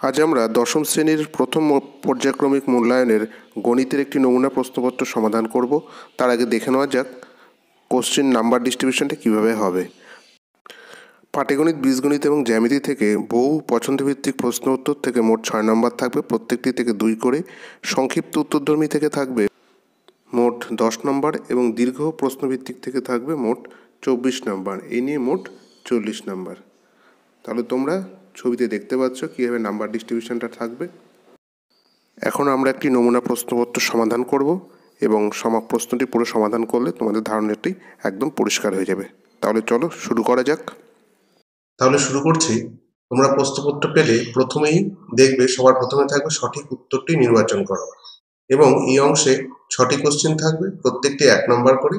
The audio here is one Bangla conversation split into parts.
আজ আমরা দশম শ্রেণীর প্রথম পর্যায়ক্রমিক মূল্যায়নের গণিতের একটি নমুনা প্রশ্নপত্র সমাধান করব। তার আগে দেখে নেওয়া যাক কোশ্চেন নাম্বার ডিস্ট্রিবিউশনটা কীভাবে হবে। পাটিগণিত, বীজগণিত এবং জ্যামিতি থেকে বহু পছন্দভিত্তিক প্রশ্ন উত্তর থেকে মোট 6 নম্বর থাকবে, প্রত্যেকটি থেকে 2 করে। সংক্ষিপ্ত উত্তরধর্মী থেকে থাকবে মোট 10 নম্বর এবং দীর্ঘ প্রশ্নভিত্তিক থেকে থাকবে মোট 24 নম্বর। এই নিয়ে মোট 40 নম্বর। তাহলে তোমরা ছবিতে দেখতে পাচ্ছ কীভাবে নাম্বার ডিস্ট্রিবিউশনটা থাকবে। এখন আমরা একটি নমুনা প্রশ্নপত্র সমাধান করব এবং প্রশ্নটি পুরো সমাধান করলে তোমাদের ধারণাটি একদম পরিষ্কার হয়ে যাবে। তাহলে চলো শুরু করা যাক। তাহলে শুরু করছি। তোমরা প্রশ্নপত্র পেলে প্রথমেই দেখবে সবার প্রথমে থাকবে সঠিক উত্তরটি নির্বাচন করো এবং এই অংশে 6টি কোশ্চেন থাকবে, প্রত্যেকটি 1 নম্বর করে।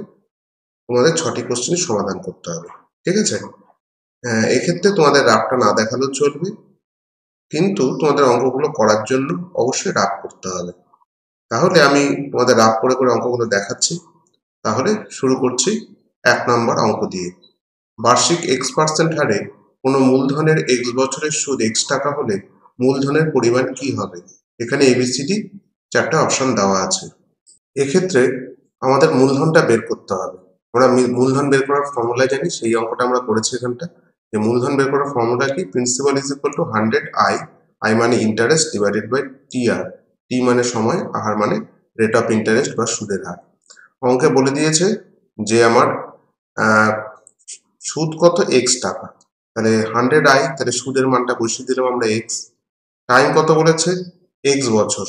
তোমাদের 6টি কোশ্চেনের সমাধান করতে হবে, ঠিক আছে? এক্ষেত্রে তোমাদের রাফটা না দেখালেও চলবে, কিন্তু তোমাদের অঙ্কগুলো করার জন্য অবশ্যই রাফ করতে হবে। তাহলে আমি তোমাদের রাফ করে করে অঙ্কগুলো দেখাচ্ছি। তাহলে শুরু করছি 1 নম্বর অঙ্ক দিয়ে। বার্ষিক x% হারে কোনো মূলধনের x বছরের সুদ x টাকা হলে মূলধনের পরিমাণ কি হবে? এখানে এবিসিডি 4টা অপশন দেওয়া আছে। এক্ষেত্রে আমাদের মূলধনটা বের করতে হবে। আমরা মূলধন বের করার ফর্মুলা জানি, সেই অঙ্কটা আমরা করেছি এখানটা। যে মূলধন বের করার ফর্মুলা কি? Principal is equal two 100i, i মানে ইন্টারেস্ট ডিভাইডেড বাই টিআর, টি মানে সময়, আর মানে রেট অফ ইন্টারেস্ট বা সুদের হার। অঙ্কে বলে দিয়েছে যে আমার সুদ কত? x টাকা। তাহলে 100i, তাহলে সুদের মানটা বসিয়ে দিলাম আমরা x। টাইম কত বলেছে? x বছর,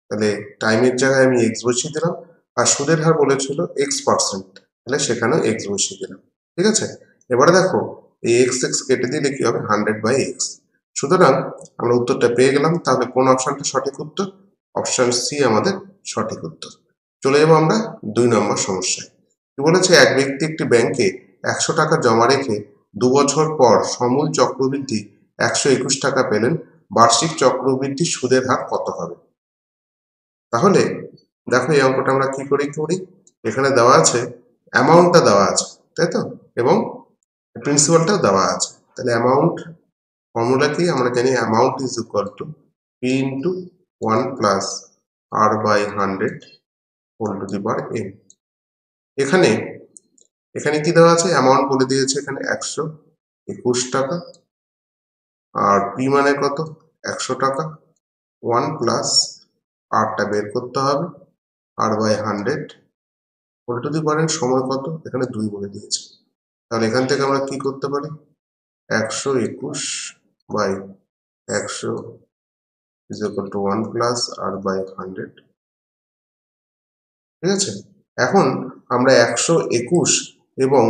তাহলে টাইমের জায়গায় আমি x বসিয়ে দিলাম। আর সুদের হার বলেছিল x%, তাহলে সেখানেও x বসিয়ে দিলাম, ঠিক আছে? এবারে দেখো এই x কেটে দিলে কি হবে? 100/x। সুতরাং আমরা উত্তরটা পেয়ে গেলাম। তাহলে কোন অপশনটা সঠিক উত্তর? অপশন সি আমাদের সঠিক উত্তর। চলে যাবো আমরা 2 নম্বর সমস্যায়। কি বলেছে? এক ব্যক্তি একটি ব্যাংকে 100 টাকা জমা রেখে 2 বছর পর সমূল চক্রবৃদ্ধি 121 টাকা পেলেন। বার্ষিক চক্রবৃদ্ধি সুদের হার কত হবে? তাহলে দেখো এই অঙ্কটা আমরা কি করি। এখানে দেওয়া আছে অ্যামাউন্টটা দেওয়া আছে, তাই তো, এবং প্রিন্সিপালটাও দেওয়া আছে। তাহলে অ্যামাউন্ট ফর্মুলা কি? আমরা জানি amount is equal to P into 1 plus R by 100 whole to the power n। এখানে কি দেওয়া আছে? অ্যামাউন্ট বলে দিয়েছে এখানে 121 টাকা, আর পি মানে কত? 100 টাকা। 1 প্লাস আরটা বের করতে হবে, আর বাই 100 হোল টু দি পাওয়ার সময় কত? এখানে 2 বলে দিয়েছে। তাহলে এখান থেকে আমরা কি করতে পারি? 121 by 100 is equal to 1 plus R by 100, ঠিক আছে? এখন আমরা 121 এবং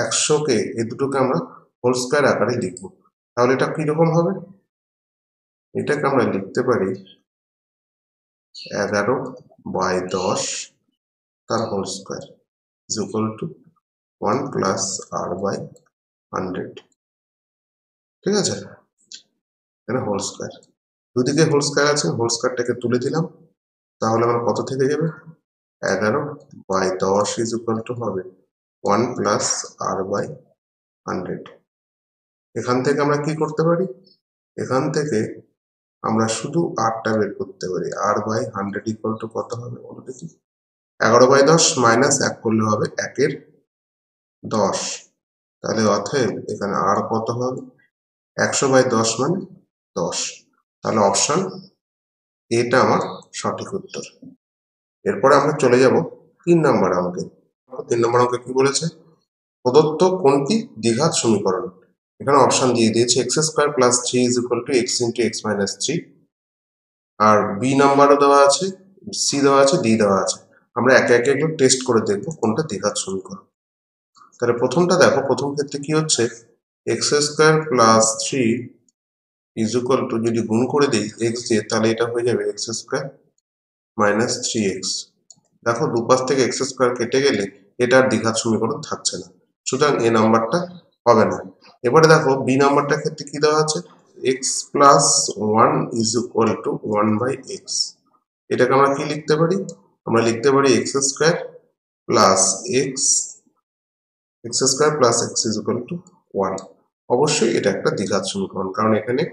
100কে, এই দুটোকে আমরা হোল স্কয়ার আকারে লিখব। তাহলে এটা কিরকম হবে? এটাকে আমরা লিখতে পারি 11/10 তার whole square is equal to 1 plus R by 100, ঠিক আছে? এখানে হোল স্কয়ার, দুদিকে হোল স্কয়ার আছে, হোল স্কয়ারটাকে তুলে দিলাম। তাহলে আমার কত থেকে যাবে? 11/10 ইজ ইকুয়াল টু হবে 1 প্লাস আর বাই 100। এখান থেকে আমরা কি করতে পারি? এখান থেকে আমরা শুধু আরটা বের করতে পারি। আর বাই 100 ইকুয়াল টু কত হবে বলো দেখি? 11/10 মাইনাস 1 করলে হবে 1 এর 10। তাহলে অতএব এখানে আর কত হবে? 100/10 মানে 10। তাহলে অপশন এটা আমার সঠিক উত্তর। এরপরে আমরা চলে যাব 3 নম্বর অঙ্কে। 3 নম্বর অঙ্কে কি বলেছে? প্রদত্ত কোনটি দ্বিঘাত সমীকরণ? এখানে অপশন দিয়ে দিয়েছে x² plus 3 is equal to x into x minus 3, আর বি নাম্বারও দেওয়া আছে, সি দেওয়া আছে, ডি দেওয়া আছে। আমরা একে একে একটু টেস্ট করে দেখবো কোনটা দ্বিঘাত সমীকরণ। তাহলে প্রথমটা দেখো, প্রথম ক্ষেত্রে কি হচ্ছে? x² plus 3 is equal two, যদি গুণ করে দিই x দিয়ে, তাহলে এটা হয়ে যাবে x² মাইনাস 3x। দেখো দুপাশ থেকে x² কেটে গেলে এটা আর দ্বিঘাত সমীকরণ থাকছে না, সুতরাং এ নাম্বারটা হবে না। এবারে দেখো বি নাম্বারটার ক্ষেত্রে কি দেওয়া আছে? x plus 1 is equal two 1/x। এটাকে আমরা কি লিখতে পারি? আমরা লিখতে পারি x² plus x is equal to 1। অবশ্যই এটা একটা দ্বিঘাত সমীকরণ, কারণ এখানে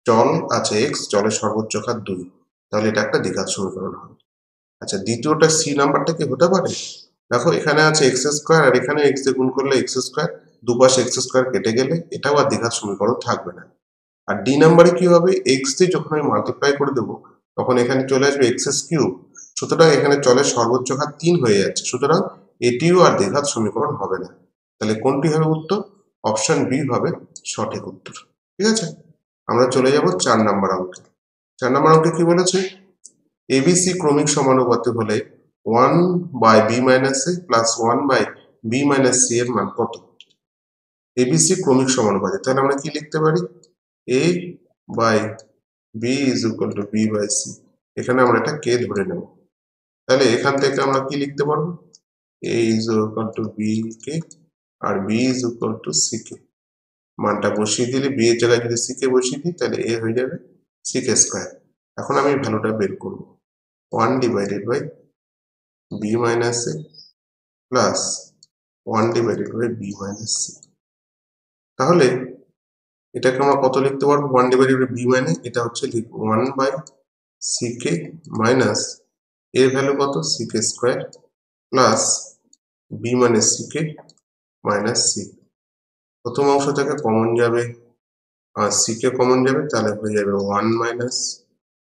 চল আছে x, চলের সর্বোচ্চ ঘাত 2, তাহলে এটা একটা দ্বিঘাত সমীকরণ হবে। আচ্ছা, দ্বিতীয়টা সি নাম্বারটা কি হতে পারে? দেখো এখানে আছে এক্স স্কোয়ার আর এখানে এক্স দিয়ে গুণ করলে এক্স স্কোয়ার, দুপাশে এক্স স্কোয়ার কেটে গেলে এটাও আর দ্বিঘাত সমীকরণ থাকবে না। আর ডি নাম্বারে কি হবে, এক্স দিয়ে যখন আমি মাল্টিপ্লাই করে দেবো তখন এখানে চলে আসবে এক্স কিউব, সুতরাং এখানে চলের সর্বোচ্চ ঘাত 3 হয়ে যাচ্ছে, সুতরাং এটিও আর দ্বিঘাত সমীকরণ হবে না। তাহলে কোনটি হবে উত্তর? অপশন বি হবে সঠিক উত্তর। ঠিক আছে, আমরা চলে যাব 4 নাম্বার অঙ্কে। 4 নাম্বার অঙ্কে কি বলেছে, এবিসি ক্রমিক সমানুপাতি হলে 1/b-a প্লাস 1/b-c এর মান কত? এবিসি ক্রমিক সমানুপাতি, তাহলে আমরা কি লিখতে পারি, a by B is equal to B by C. এখানে আমরা একটা কে ধরে নেব, তাহলে এখান থেকে আমরা কি লিখতে পারবো, a is equal to b k আর b is equal to c k. মানটা বসিয়ে দিলে b এর জায়গায় যদি সি কে বসিয়ে দিই তাহলে a হয়ে যাবে সি কে স্কোয়ার। এখন আমি ভ্যালুটা বের করব, 1 divided by b minus a plus 1 divided by b minus C. তাহলে এটাকে আমরা কত লিখতে পারবো, 1 ডিভাইডেড বাই b মানে এটা হচ্ছে 1 বাই সি কে মাইনাস এর ভ্যালু কত, C K square plus B মানে সি কে মাইনাস সি। প্রথম অংশ থেকে কমন যাবে আর সি কে কমন যাবে, তাহলে হয়ে যাবে 1 মাইনাস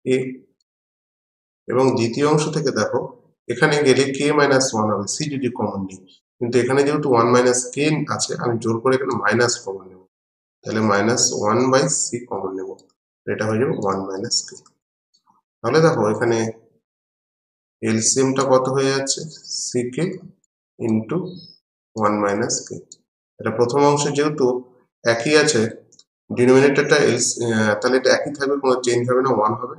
এ, এবং দ্বিতীয় অংশ থেকে দেখো এখানে গেলে কে মাইনাস 1 হবে সি যদি কমন নিই, কিন্তু এখানে যেহেতু 1 মাইনাস কে আছে আমি জোর করে এখানে মাইনাস কমন নেব, তাহলে মাইনাস 1 বাই সি কমন নেব, এটা হয়ে যাবে 1 মাইনাস কে। তাহলে দেখো এখানে এলসিএমটা কত হয়ে যাচ্ছে, সি কে ইন্টু 1 মাইনাস কে। এটা প্রথম অংশে যেহেতু একই আছে ডিনোমিনেটরটা তাহলে এটা একই থাকবে, কোনো চেঞ্জ হবে না, 1 হবে।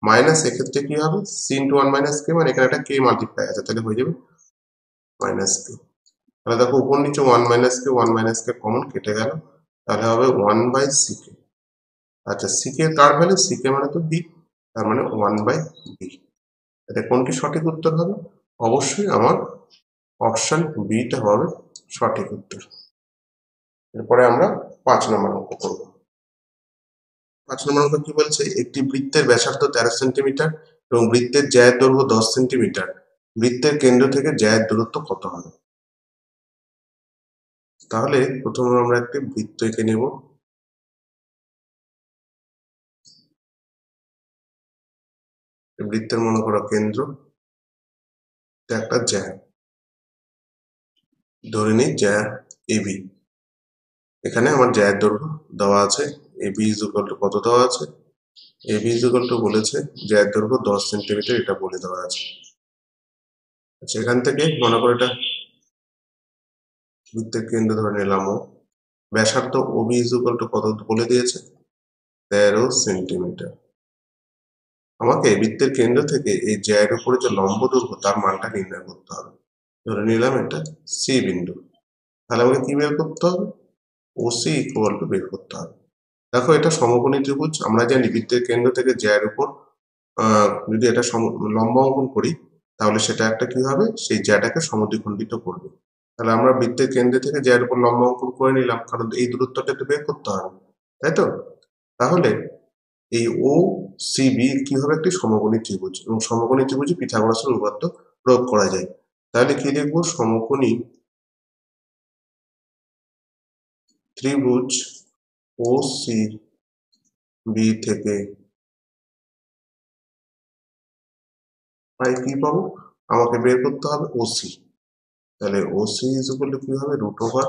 মাইনাস এক্ষেত্রে কি হবে, সি ইন্টু 1 মাইনাস কে, মানে এখানে একটা কে মাল্টিপ্লাই আছে, তাহলে হয়ে যাবে মাইনাস কে। তাহলে দেখো উপর নিচে 1 মাইনাস কে কমন কেটে গেল, তাহলে হবে 1 বাই সি কে। আচ্ছা, সি কে কার ভ্যালু, সি কে মানে তো বি, তার মানে 1 বাই বি। এটা কোনটি সঠিক উত্তর হবে, অবশ্যই আমার অপশন বিটা হবে সঠিক উত্তর। এরপরে আমরা 5 নম্বর অঙ্ক করব। 5 নম্বর অঙ্ক কি বলছে, একটি বৃত্তের ব্যাসার্ধ 13 সেন্টিমিটার এবং বৃত্তের জ্যায়ের দৈর্ঘ্য 10 সেন্টিমিটার, বৃত্তের কেন্দ্র থেকে জ্যায়ের দূরত্ব কত হবে? তাহলে প্রথমে আমরা একটি বৃত্ত এঁকে নেব, বৃত্তের মনে করো কেন্দ্র, একটা জ্যা, ধরে নিই জ্যা এবি। এখানে আমার জ্যায়ের দৈর্ঘ্য দেওয়া আছে, এবি ইজ ইকুয়াল টু কত দেওয়া আছে, এবি ইজ ইকুয়াল টু বলেছে জ্যায়ের দৈর্ঘ্য 10 সেন্টিমিটার, এটা বলে দেওয়া আছে। আচ্ছা, এখান থেকে মনে করো এটা বৃত্তের কেন্দ্র ধরে নিলাম, ও ব্যাসার্ধ ওবি ইজ ইকুয়াল টু কত বলে দিয়েছে, 13 সেন্টিমিটার। আমাকে বৃত্তের কেন্দ্র থেকে এই জ্যায়ের উপরে যে লম্ব দৈর্ঘ্য তার মানটা নির্ণয় করতে হবে। ধরে নিলাম এটা সি বিন্দু, তাহলে আমাকে কি বের করতে হবে, ওসি ইকুয়াল টু বের করতে হবে। দেখো এটা সমকোণী ত্রিভুজ, আমরা জানি বৃত্তের কেন্দ্র থেকে জ্যায়ের উপর যদি এটা লম্ব অঙ্কন করি তাহলে সেটা একটা কি হবে, সেই জ্যাটাকে সমদ্বিখণ্ডিত করবে। তাহলে আমরা বৃত্তের কেন্দ্র থেকে জ্যায়ের উপর লম্ব অঙ্কন করে নিলাম, কারণ এই দূরত্বটা একটু বের করতে হবে, তাই তো। তাহলে এই ও সি বি কি হবে, একটি সমকোণী ত্রিভুজ, এবং সমকোণী ত্রিভুজে পিথাগোরাসের উপপাদ্য প্রয়োগ করা যায়। তাহলে কি লিখবো, সমকোণী ত্রিভুজ ও সি বি থেকে কি পাবো, আমাকে বের করতে হবে ওসি। তাহলে ওসি ইজ ইকুয়াল টু কি হবে, রুট ওভার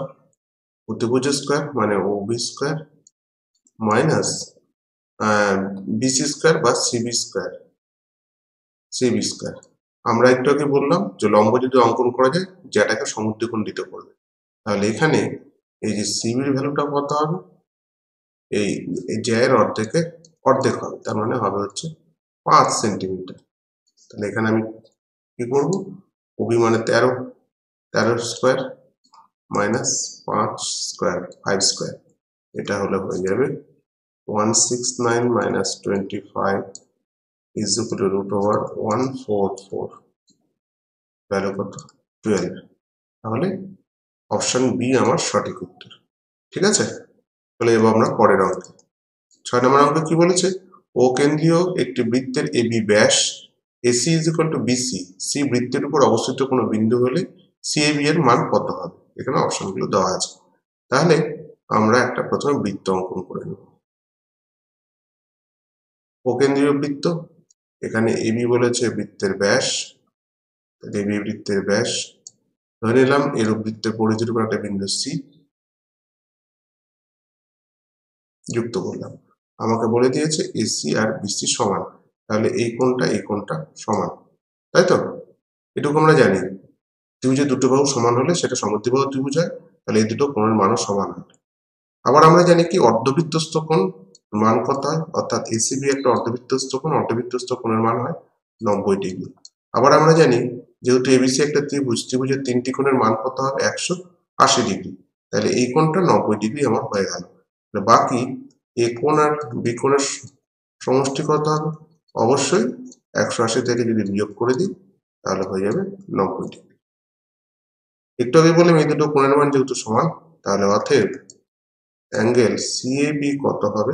অতিভুজ স্কোয়ার মানে O B square minus BC square বা সিবি স্কোয়ার, সিবি স্কোয়ার। আমরা একটু আগে বললাম যে লম্ব যদি অঙ্কন করা যায় যেটাকে সমদ্বিখণ্ডিত করবে, তাহলে এখানে এই যে সিবির ভ্যালুটা কত হবে, এই জ্যায়ের অর্ধেক হবে, তার মানে হবে হচ্ছে 5 সেন্টিমিটার। তাহলে এখানে আমি কি করবো, ওবি মানে 13 স্কোয়ার মাইনাস 5 স্কোয়ার 5 স্কোয়ার, এটা হলে হয়ে যাবে 169 minus 25 is equal to root over 144, value কত 12। তাহলে অপশন বি আমার সঠিক উত্তর। ঠিক আছে, তাহলে এবার আমরা পরের অঙ্কে 6 নম্বর অঙ্কে কি বলেছে, ও কেন্দ্রীয় একটি বৃত্তের এবি ব্যাস AC is equal to BC, C বৃত্তের উপর অবস্থিত কোনো বিন্দু হলে সিএবি এর মান কত হবে। এখানে অপশনগুলো দেওয়া আছে। তাহলে আমরা একটা প্রথমে বৃত্ত অঙ্কন করে নেব। ও কেন্দ্রীয় বৃত্ত, এখানে এবি বলেছে বৃত্তের ব্যাস, এবি বৃত্তের ব্যাস ধরে নিলাম এর বৃত্তের পরিধির উপর একটা বিন্দু সি যুক্ত করলাম। আমাকে বলে দিয়েছে এসি আর বিসি সমান, তাহলে এই কোণটা সমান, তাই তো? এটুকু আমরা জানি, ত্রিভুজের দুটো বাহু সমান হলে সেটা সমদ্বিবাহু ত্রিভুজ হয়, তাহলে এই দুটো কোণের মানও সমান হয়। আবার আমরা জানি কি অর্ধবৃত্তস্থ কোণ মান কত হয়, অর্থাৎ এসিবি একটা অর্ধবৃত্তস্থ কোণ, অর্ধবৃত্তস্থ কোণের মান হয় 90 ডিগ্রি। আবার আমরা জানি যেহেতু এবিসি একটা ত্রিভুজ, ত্রিভুজের তিনটি কোণের মান কত হবে 180 ডিগ্রি, তাহলে এই কোণটা 90 ডিগ্রি আমার হয়ে গেল। বাকি এ কোণ আর বি কোণের সমষ্টি কত হবে, অবশ্যই 180 থেকে যদি বিয়োগ করে দিই তাহলে হয়ে যাবে 90 ডিগ্রি। একটু আগে বললাম এই দুটো কোণের মান যেহেতু সমান, তাহলে অতএব অ্যাঙ্গেল সিএবি কত হবে,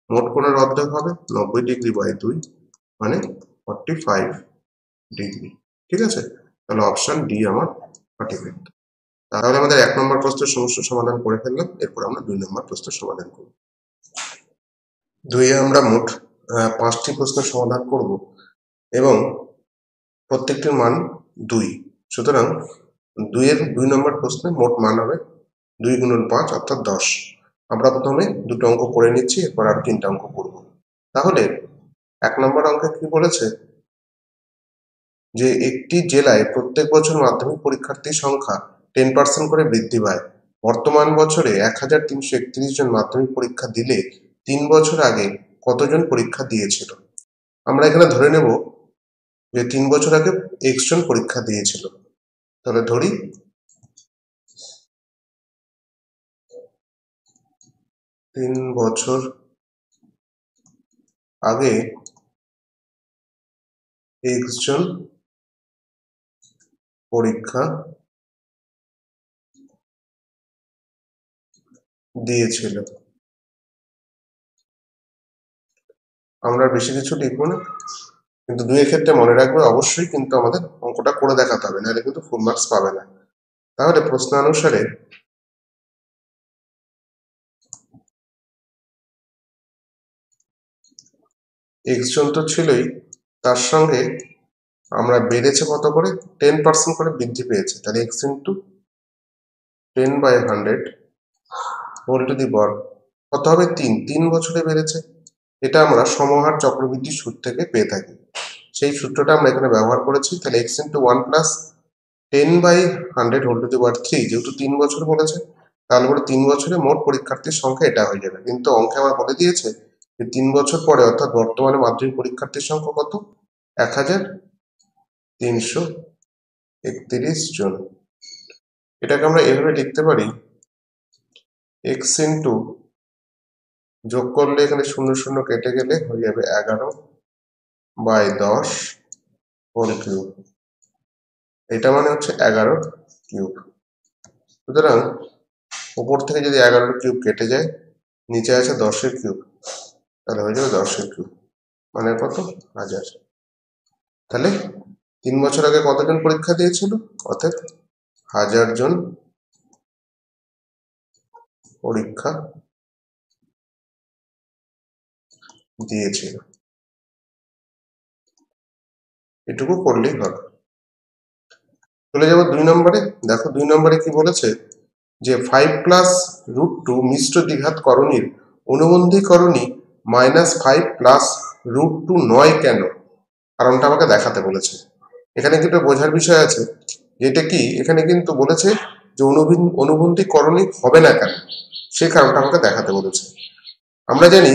মোট কোণের অর্ধেক হবে 90 ডিগ্রি বাই 2 মানে 45 ডিগ্রি। ঠিক আছে, তাহলে অপশন ডি আমার সঠিক। তাহলে আমাদের 1 নম্বর প্রশ্নের সমস্যা সমাধান করে ফেললাম। এরপর আমরা 2 নম্বর প্রশ্নের সমাধান করব। 2 আমরা মোট 5টি প্রশ্নের সমাধান করব এবং প্রত্যেকটির মান 2। সুতরাং 2 নম্বর প্রশ্নে মোট মান হবে 2 গুণন 5 অর্থাৎ 10। আমরা প্রথমে দুটো অঙ্ক করে নিচ্ছি, এরপর আর 3টা অঙ্ক করব। তাহলে 1 নম্বর অঙ্কে কি বলেছে যে একটি জেলায় প্রত্যেক বছর মাধ্যমিক পরীক্ষার্থীর সংখ্যা 10% করে বৃদ্ধি পায়। বর্তমান বছরে 1331 জন মাধ্যমিক পরীক্ষা দিলে 3 বছর আগে কতজন পরীক্ষা দিয়েছিল। আমরা এখানে ধরে নেব যে 3 বছর আগে x জন পরীক্ষা দিয়েছিল। তাহলে ধরি 3 বছর আগে x জন পরীক্ষা দিয়েছিল। আমরা বেশি কিছু লিখবো না, কিন্তু 2 এর ক্ষেত্রে মনে রাখবে অবশ্যই কিন্তু আমাদের অঙ্কটা করে দেখাতে হবে, নাহলে কিন্তু ফুল মার্কস পাবে না। তাহলে প্রশ্ন অনুসারে x জন তো ছিলই, তার সঙ্গে আমরা বেড়েছে কত করে, 10% করে বৃদ্ধি পেয়েছে, তাহলে x into 10/100 whole to the power কত হবে 3 বছরে বেড়েছে। এটা আমরা সমহার চক্রবৃদ্ধি সূত্র থেকে পেয়ে থাকি, সেই সূত্রটা আমরা এখানে ব্যবহার করেছি। তাহলে x into 1 plus 10/100 whole to the power 3, যেহেতু 3 বছর বলেছে তাহলে পরে 3 বছরে মোট পরীক্ষার্থীর সংখ্যা এটা হয়ে যাবে। কিন্তু অঙ্কে আমার বলে দিয়েছে যে 3 বছর পরে অর্থাৎ বর্তমানে মাধ্যমিক পরীক্ষার্থীর সংখ্যা কত, 1331 জন। এটাকে আমরা এভাবে লিখতে পারি, x ইন্টু যোগ করলে এখানে 0 0 কেটে গেলে হয়ে যাবে 11/10 হোল কিউব। এটা মানে হচ্ছে 11 কিউব। সুতরাং উপর থেকে যদি 11 কিউব কেটে যায়, নিচে আছে 10 কিউব, তাহলে হয়ে যাবে 10 কিউব মানে কত 1000। তাহলে 3 বছর আগে কতজন পরীক্ষা দিয়েছিল, অর্থাৎ 1000 জন পরীক্ষা দিয়েছিল। এটুকু করলেই হবে। চলে যাব 2 নম্বরে। দেখো 2 নম্বরে কি বলেছে যে 5+√2 মিশ্র দ্বিঘাত করণীর অনুবন্ধী করণী -5 +√2 নয় কেন, কারণটা আমাকে দেখাতে বলেছে। এখানে কিন্তু বোঝার বিষয় আছে, যেটা কি এখানে কিন্তু বলেছে যে অনুবন্ধী করণী হবে না কেন, সেই কারণটা আমাকে দেখাতে বলেছে। আমরা জানি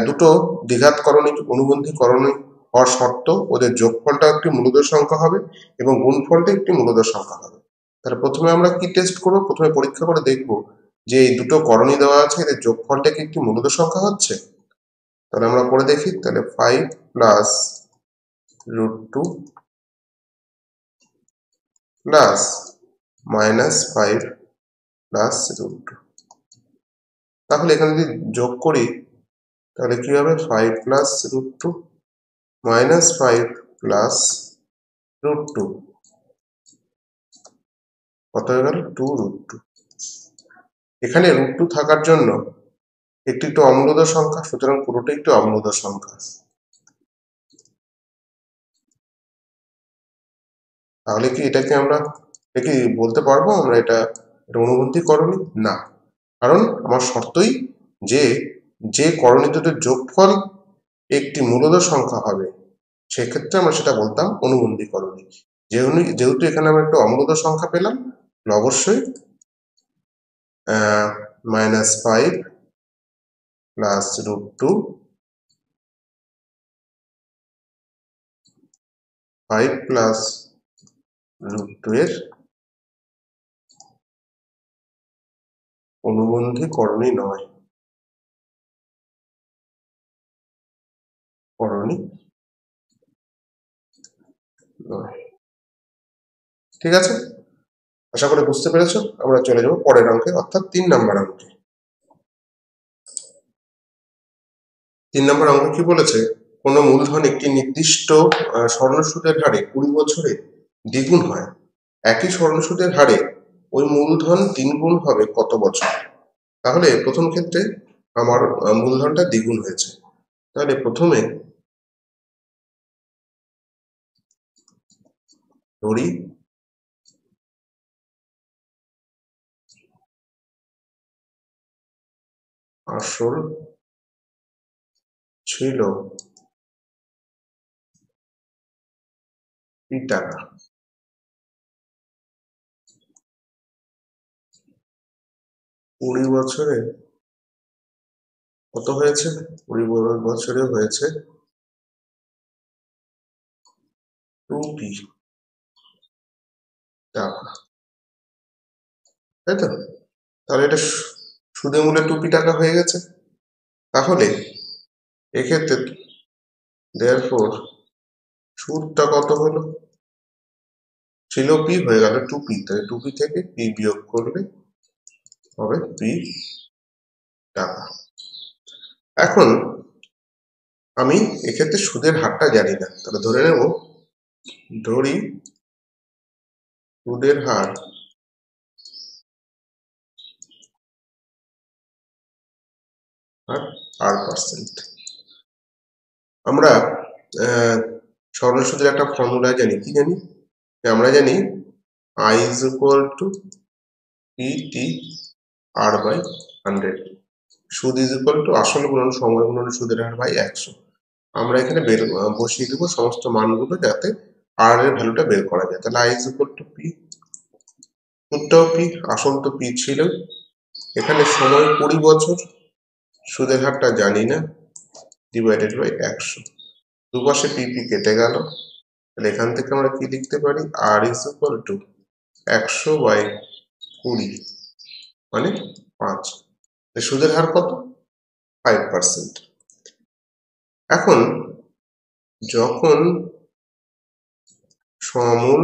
দুটো দ্বিঘাত করণী অনুবন্ধী করণী হওয়ার শর্ত ওদের যোগফলটা একটি মূলদ সংখ্যা হবে এবং গুণফলটা একটি মূলদ সংখ্যা হবে। তাহলে প্রথমে আমরা কি টেস্ট করবো, প্রথমে পরীক্ষা করে দেখব যে এই দুটো করণী দেওয়া আছে এদের যোগফলটা কি একটি মূলদ সংখ্যা হচ্ছে। তাহলে আমরা করে দেখি, তাহলে 5+√2 প্লাস -5 +√2, তাহলে এখানে যদি যোগ করি তাহলে কি হবে 5 প্লাস √2 মাইনাস 5 প্লাস √2 কত হয়ে গেল 2√2। এখানে √2 থাকার জন্য একটি একটু অম্লদ সংখ্যা, সুতরাং পুরোটা একটু অম্লদ সংখ্যা। তাহলে কি এটাকে আমরা কি বলতে পারবো আমরা এটা অনুবন্ধী করণী? না, কারণ আমার শর্তই যে যে করণী দুটোর যোগফল একটি মূলদ সংখ্যা হবে, সেক্ষেত্রে আমরা সেটা বলতাম অনুবন্ধী করণী। যেহেতু এখানে আমরা একটা অম্লদ সংখ্যা পেলাম, অবশ্যই -5 প্লাস √2 5 প্লাস √2 এর অনুবন্ধী করণী নয়, ঠিক আছে? আশা করি বুঝতে পেরেছো। আমরা চলে যাব পরের অঙ্কে, অর্থাৎ 3 নম্বর অঙ্কে। 3 নম্বর অঙ্ক কি বলেছে, কোনো মূলধন একটি নির্দিষ্ট সরল সুদের হারে 20 বছরে দ্বিগুণ হয়, একই সরল সুদের হারে ওই মূলধন 3 গুণ হবে কত বছর? তাহলে প্রথম ক্ষেত্রে আমার মূলধনটা দ্বিগুণ হয়েছে, তাহলে প্রথমে ধরি আসল ছিল কি টাকা, 20 বছরে কত হয়েছে? 20 বছরে হয়েছে 2p টাকা, তাই তো? তাহলে এটা সুদে মূলে 2p টাকা হয়ে গেছে। তাহলে এক্ষেত্রে therefore সুদটা কত হলো? ছিল p হয়ে গেল 2p, তাই 2p থেকে p বিয়োগ করলে হবে p টাকা। এখন আমি এক্ষেত্রে সুদের হারটা জানি না, তাহলে ধরে নেব, ধরি সুদের হার r%। আমরা সরল সুদের একটা ফর্মুলা জানি, কি জানি? আমরা জানি I is equal to PT r/100, সুদ ইজ ইকুয়াল টু আসল গুণন সময় গুণন সুদের হার বাই 100। আমরা এখানে বসিয়ে দেবো সমস্ত মানগুলো, যাতে আর এর ভ্যালুটা বের করা যায়। তাহলে I is equal to P, সুদটাও P, আসল তো P ছিল, এখানে সময় 20 বছর, সুদের হারটা জানি না, ডিভাইডেড বাই 100, দুপাশে PP কেটে গেল। তাহলে এখান থেকে আমরা কি লিখতে পারি, R is equal to 100/20 মানে 5। সুদের হার কত? 5%। এখন যখন সমূল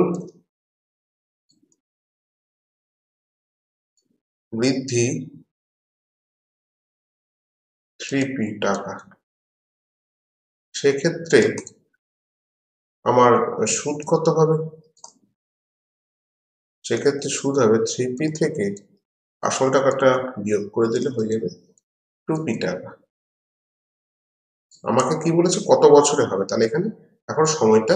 বৃদ্ধি 3p টাকা, সেক্ষেত্রে আমার সুদ কত হবে? সেক্ষেত্রে সুদ হবে 3p থেকে আসল টাকাটা বিয়োগ করে দিলে হয়ে যাবে 2p টাকা। আমাকে কি বলেছে, কত বছরে হবে? তাহলে এখানে এখন সময়টা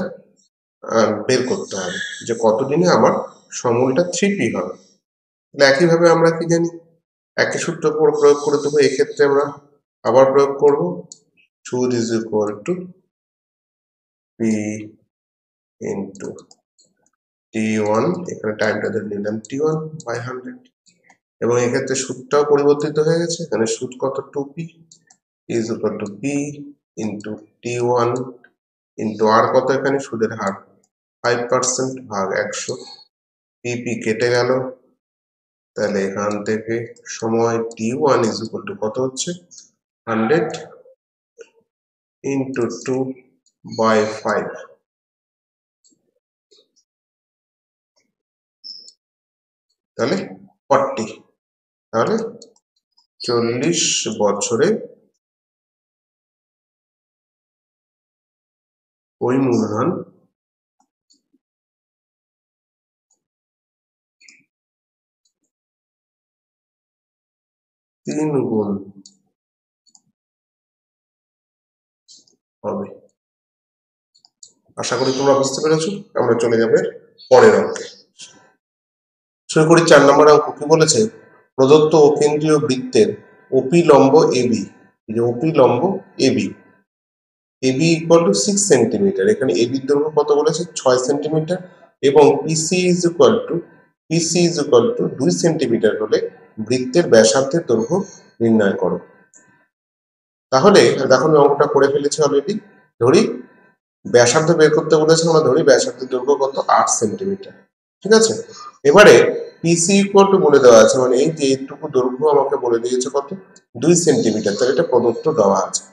বের করতে হবে, যে কতদিনে আমার সমূলটা 3p হবে। তাহলে একইভাবে আমরা কি জানি, একই সূত্র প্রয়োগ করে দেবো। এক্ষেত্রে আমরা আবার প্রয়োগ করব, সুদ is equal to p into t1, এখানে টাইমটা ধরে নিলাম t1/100, এবং এক্ষেত্রে সুদটাও পরিবর্তিত হয়ে গেছে, এখানে সুদ কত 2p is equal to p into t1 into r কত, এখানে সুদের হার 5% ভাগ 100, pp কেটে গেল। তাহলে এখান থেকে সময় t1 ইজ ইকুয়াল টু কত হচ্ছে, 100 ইন্টু 2/5, তাহলে 40। তাহলে 40 বছরে ওই মূলধন তিন গুণ হবে। আশা করি তোমরা বুঝতে পেরেছো। আমরা চলে যাবে পরের অঙ্কে। শুরু করি 4 নম্বর অঙ্ক। কি বলেছে? প্রদত্ত অকেন্দ্রীয় বৃত্তের ওপি লম্ব এবি, যে ওপি লম্ব AB, AB equal to 6 centimetre. এখানে এবির দৈর্ঘ্য কত বলেছে? 6 সেন্টিমিটার। এবং PC is equal to 2 centimetre হলে বৃত্তের ব্যাসার্ধের দৈর্ঘ্য নির্ণয় করো। তাহলে দেখো আমি অঙ্কটা করে ফেলেছি অলরেডি। ধরি ব্যাসার্ধ বের করতে বলেছে, আমরা ধরি ব্যাসার্ধের দৈর্ঘ্য কত? 8 সেন্টিমিটার। ঠিক আছে। এবারে পিসি ইকুয়াল টু বলে দেওয়া আছে, মানে এই যে এইটুকু দৈর্ঘ্য আমাকে বলে দিয়েছে কত? 2 সেন্টিমিটার। তাহলে এটা প্রদত্ত দেওয়া আছে।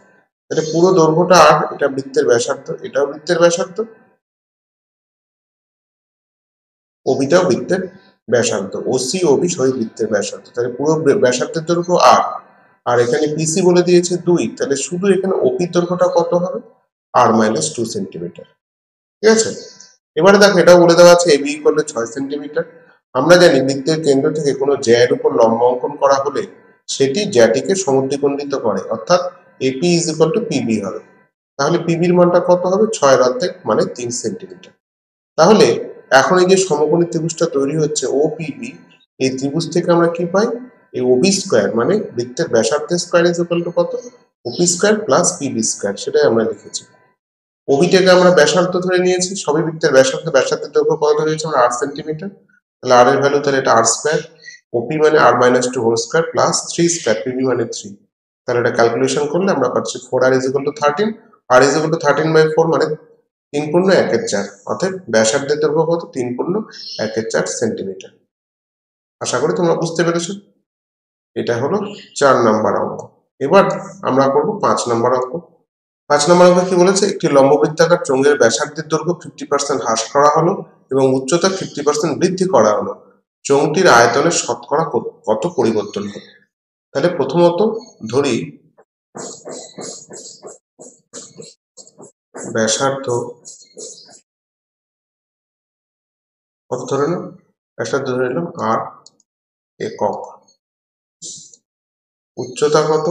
তাহলে পুরো দৈর্ঘ্যটা 8, এটা বৃত্তের ব্যাসার্ধ, এটাও বৃত্তের ব্যাসার্ধ, ওবিটাও বৃত্তের ব্যাসার্ধ, ওসি ওবি সবই বৃত্তের ব্যাসার্ধ। তাহলে পুরো ব্যাসার্ধের দৈর্ঘ্য 8, আর এখানে পিসি বলে দিয়েছে 2, তাহলে শুধু এখানে ওপির দৈর্ঘ্যটা কত হবে? r-2 centimetre. ঠিক আছে। এবারে দেখো এটাও বলে দেওয়া আছে এবি ইকুয়াল টু 6 সেন্টিমিটার। আমরা জানি বৃত্তের কেন্দ্র থেকে কোনো জ্যায়ের উপর লম্ব অঙ্কন করা হলে সেটি জ্যাটিকে সমদ্বিখণ্ডিত করে, অর্থাৎ AP is equal to PB হবে। তাহলে পিবির মানটা কত হবে? 6 এর অর্ধেক মানে 3 সেন্টিমিটার। তাহলে এখন এই যে সমকোণী ত্রিভুজটা তৈরি হচ্ছে ওপিবি, এই ত্রিভুজ থেকে আমরা কি পাই? এই ওবি স্কয়ার মানে বৃত্তের ব্যাসার্ধের স্কয়ার ইজ ইকুয়াল টু কত? ওপি স্কয়ার প্লাস পিবি স্কয়ার, সেটাই আমরা লিখেছি। ওবিটাকে আমরা ব্যাসার্ধ ধরে নিয়েছি, সবই বৃত্তের ব্যাসার্ধ, ব্যাসার্ধের দৈর্ঘ্য কত ধরেছি আমরা? 8 সেন্টিমিটার। তাহলে আর এর ভ্যালু তাহলে এটা আর স্কয়ার, ওপি মানে r-2 whole square plus 3 square, PB মানে 3। তাহলে এটা ক্যালকুলেশন করলে আমরা পাচ্ছি 4r is equal to 13, r is equal to 13/4 মানে 3 পূর্ণ 1/4, অর্থাৎ ব্যাসার্ধের দৈর্ঘ্য কত? 3 পূর্ণ 1/4 সেন্টিমিটার। আশা করি তোমরা বুঝতে পেরেছো। এটা হলো 4 নাম্বার অঙ্ক। এবার আমরা করব 5 নাম্বার অঙ্ক। 5 নম্বর অঙ্কে কি বলেছে? একটি লম্ববৃত্তাকার চোঙের ব্যাসার্ধের দৈর্ঘ্য 50% হ্রাস করা হলো এবং উচ্চতা 50% বৃদ্ধি করা হলো। চোঙটির আয়তনের শতকরা কত পরিবর্তন হবে? তাহলে প্রথমত ধরি ব্যাসার্ধ কত ধরে নিলাম? ব্যাসার্ধ ধরে নিলাম আর একক। উচ্চতা কত?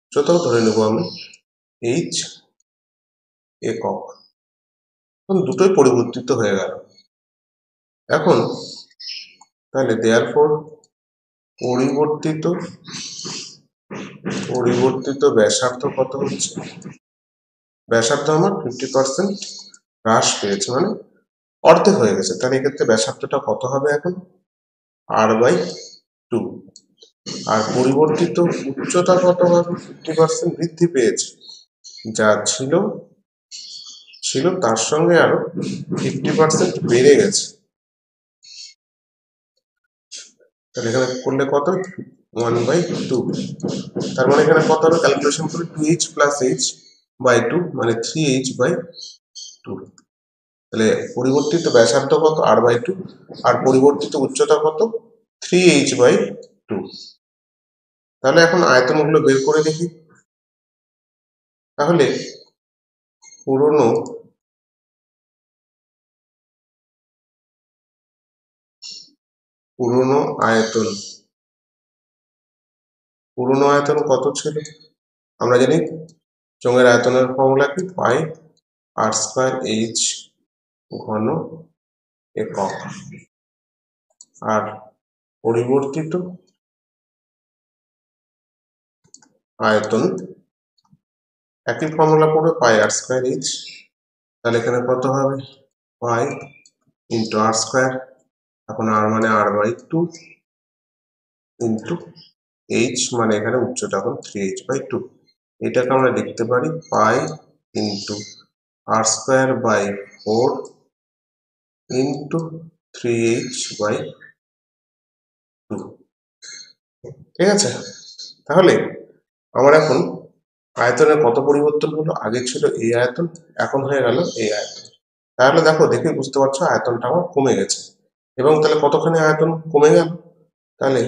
উচ্চতাও ধরে নেব আমি এইচ একক। এখন দুটোই পরিবর্তিত হয়ে গেল। এখন তাহলে দেয়ারফর পরিবর্তিত ব্যাসার্ধ কত হচ্ছে? ব্যাসার্ধ আমার 50% হ্রাস পেয়েছে, মানে অর্ধেক হয়ে গেছে। তাহলে এক্ষেত্রে ব্যাসার্ধটা কত হবে এখন? r/2। আর পরিবর্তিত উচ্চতা কত হবে? 50% বৃদ্ধি পেয়েছে, যা ছিল তার সঙ্গে আরো 50% বেড়ে গেছে। তাহলে এখানে করলে কত? 1/2। তার মানে এখানে কত হবে? ক্যালকুলেশন করে 2h প্লাস h/2 মানে 3h/2। তাহলে পরিবর্তিত ব্যাসার্ধ কত? r/2, আর পরিবর্তিত উচ্চতা কত? 3h/2। তাহলে এখন আয়তনগুলো বের করে দেখি। তাহলে পুরনো আয়তন কত ছিল? আমরা জানি চোঙের আয়তনের ফর্মুলা কি? পাই r²h ঘন একক। আর পরিবর্তিত আয়তন একই ফর্মুলা পড়বে, পাই r²h। তাহলে এখানে কত হবে? পাই ইন্টু r², এখন r মানে r/2 ইন্টু h মানে এখানে উচ্চতা এখন 3h/2। এটাকে আমরা লিখতে পারি pi into r²/4 into 3h/2। ঠিক আছে। তাহলে আমার এখন আয়তনের কত পরিবর্তন হলো? আগে ছিল এই আয়তন, এখন হয়ে গেল এই আয়তন। তাহলে দেখো, দেখে বুঝতে পারছো আয়তনটা আমার কমে গেছে। এবং তাহলে কতখানি আয়তন কমে গেল? তাহলে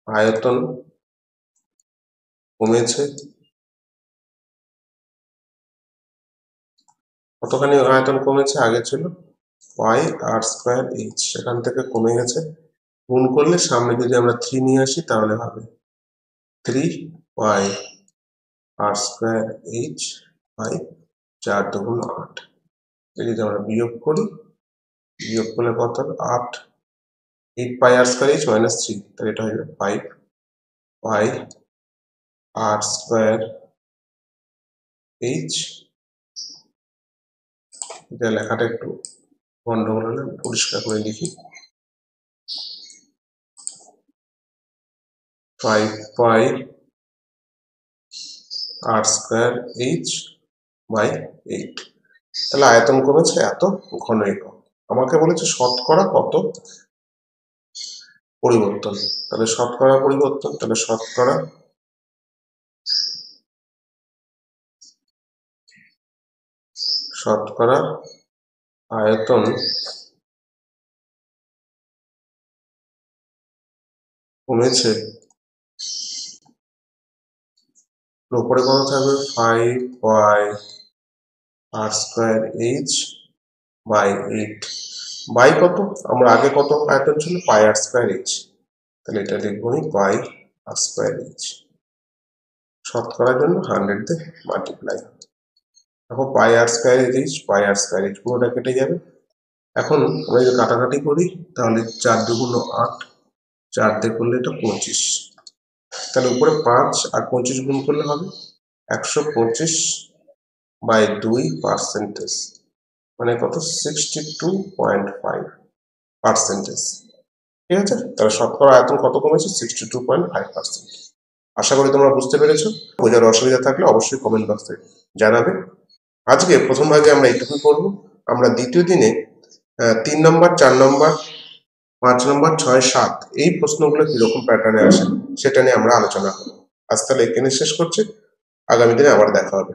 আয়তন কমেছে কতখানি আয়তন কমেছে? আগে ছিল পাই আর স্কোয়ার এইচ, সেখান থেকে কমে গেছে। গুণ করলে সামনে যদি আমরা 3 নিয়ে আসি তাহলে হবে 3 পাই আর স্কোয়ার এইচ বাই 4 দুগুণ 8। যদি আমরা বিয়োগ করি, বিয়োগ করলে কত হবে? 8 পাই আর স্কোয়ার এইচ মাইনাস 3, তাহলে এটা হবে 5 পাই আর স্কোয়ার এইচ। এটা লেখাটা একটু গন্ডগোল হলে পরিষ্কার করে লিখি। 5 পাই আর স্কোয়ার এইচ বাই 8। তাহলে আয়তন কমেছে এত ঘন একক। আমাকে বলেছে শতকরা কত পরিবর্তন, তাহলে শতকরা পরিবর্তন, তাহলে শতকরা আয়তন কমেছে। উপরে কত থাকবে? 5 পাই আর স্কোয়ার এইচ বাই 8 বাই কত? আমরা আগে কত আয়তন ছিল? পাই আর স্কোয়ার এইচ, তাহলে এটা লিখবো পাই আর স্কোয়ার এইচ। শতকরার জন্য 100 দিয়ে মাল্টিপ্লাই। এখন পাই আর স্কোয়ার এইচ, পাই আর স্কোয়ার এইচ পুরোটা কেটে যাবে। এখন আমরা যদি কাটাকাটি করি তাহলে 4 দুগুণ 8, 4 দিয়ে করলে এটা 25। তাহলে উপরে 5 আর 25 গুণ করলে হবে 125 বাই 2%, মানে কত? 62.5%। ঠিক আছে, তাহলে শতকরা আয়তন কত কমেছে? 62.5%। আশা করি তোমরা বুঝতে পেরেছো। বোঝার অসুবিধা থাকলে অবশ্যই কমেন্ট বক্সে জানাবে। আজকে প্রথম ভাগে আমরা এইটুকুই করব। আমরা দ্বিতীয় দিনে 3 নম্বর, 4 নম্বর, 5 নম্বর, 6, 7 এই প্রশ্নগুলো কিরকম প্যাটার্নে আসে সেটা নিয়ে আমরা আলোচনা করব। আজ তাহলে এখানে শেষ করছি, আগামী দিনে আবার দেখা হবে।